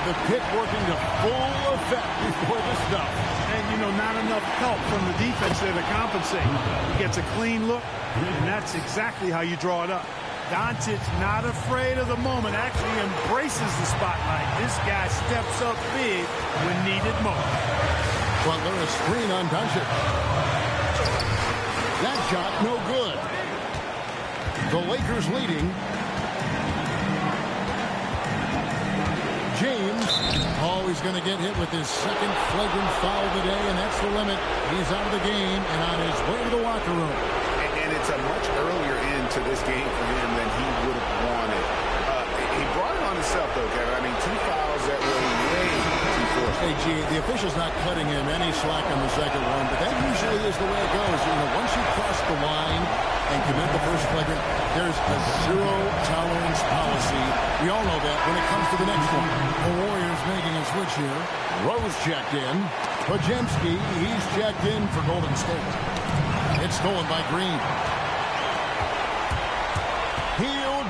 the pick working to full effect before the stuff. And, you know, not enough help from the defense there to compensate. He gets a clean look, and that's exactly how you draw it up. Doncic not afraid of the moment, actually embraces the spotlight. This guy steps up big when needed most. Butler a screen on Doncic. That shot no good. The Lakers leading. James, always going to get hit with his second flagrant foul of the day, and that's the limit. He's out of the game and on his way to the locker room. And it's a much earlier end to this game for him than he would have wanted. He brought it on himself, though, Kevin. I mean, 2 fouls that were way too forced. Hey, G, the official's not cutting him any slack on the second one, but that usually is the way it goes. You know, once you cross the line and commit the first flagrant, there's a zero-tolerance policy. We all know that when it comes to the next one. The Warriors making a switch here. Rose checked in. Podziemski, he's checked in for Golden State. It's stolen by Green. Healed.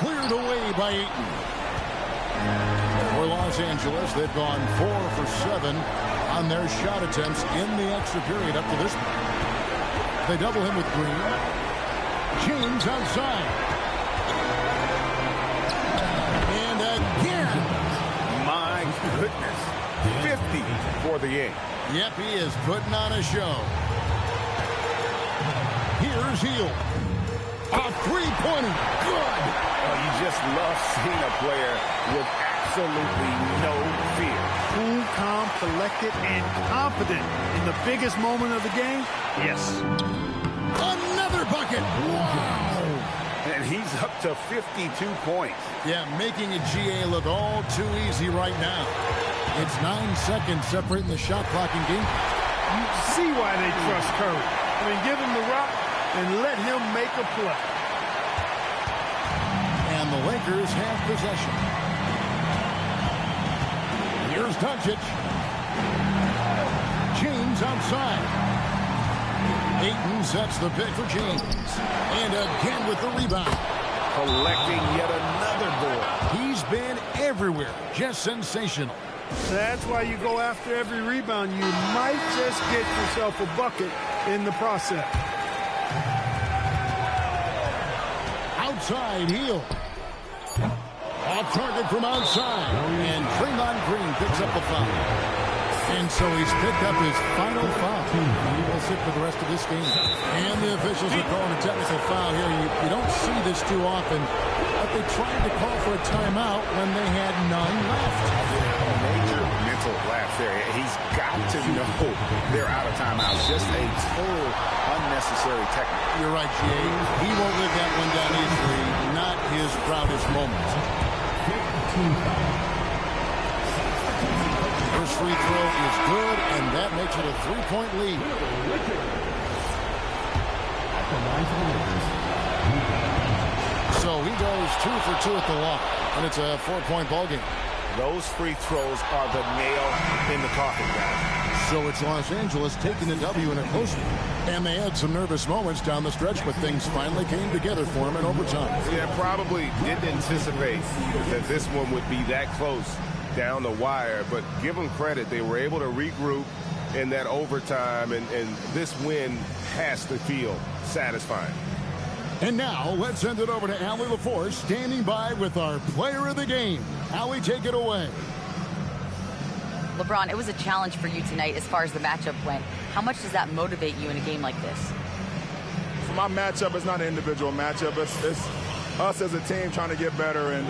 Cleared away by Ayton. For Los Angeles, they've gone 4 for 7 on their shot attempts in the extra period up to this point. They double him with Green. James outside. And again. My goodness. 50 for the game. Yep, he is putting on a show. Here's Hield. A three-pointer. Good. Oh, you just love seeing a player with absolutely no fear. Cool, calm, collected, and confident in the biggest moment of the game. Yes. Another bucket. Wow. And he's up to 52 points. Yeah, making a GA look all too easy right now. It's 9 seconds separating the shot clock and game. You see why they trust Curry. I mean, give him the rock and let him make a play. And the Lakers have possession. Here's Doncic. James outside. Ayton sets the pick for James. And again with the rebound. Collecting yet another board. He's been everywhere. Just sensational. That's why you go after every rebound. You might just get yourself a bucket in the process. Outside, Hield. Off target from outside. And Draymond Green picks up the foul. And so he's picked up his final foul. He will sit for the rest of this game. And the officials are calling a technical foul here. You don't see this too often, but they tried to call for a timeout when they had none left. Major mental lapse there. He's got to know they're out of timeouts. Just a total unnecessary technical. You're right, Jay. He won't live that one down easily. Not his proudest moment. First free throw is good, and that makes it a 3-point lead. So he goes 2 for 2 at the line, and it's a 4-point ball game. Those free throws are the nail in the coffin, guys. So it's Los Angeles taking the W in a close one. And they had some nervous moments down the stretch, but things finally came together for them in overtime. Yeah, probably didn't anticipate that this one would be that close down the wire, but give them credit. They were able to regroup in that overtime, and this win has to feel satisfying. And now let's send it over to Allie LaForce, standing by with our player of the game. Allie, take it away. LeBron, it was a challenge for you tonight as far as the matchup went. How much does that motivate you in a game like this? For my matchup, it's not an individual matchup. It's us as a team trying to get better, and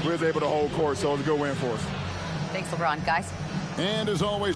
we was able to hold court, so it was a good win for us. Thanks, LeBron. Guys? And as always...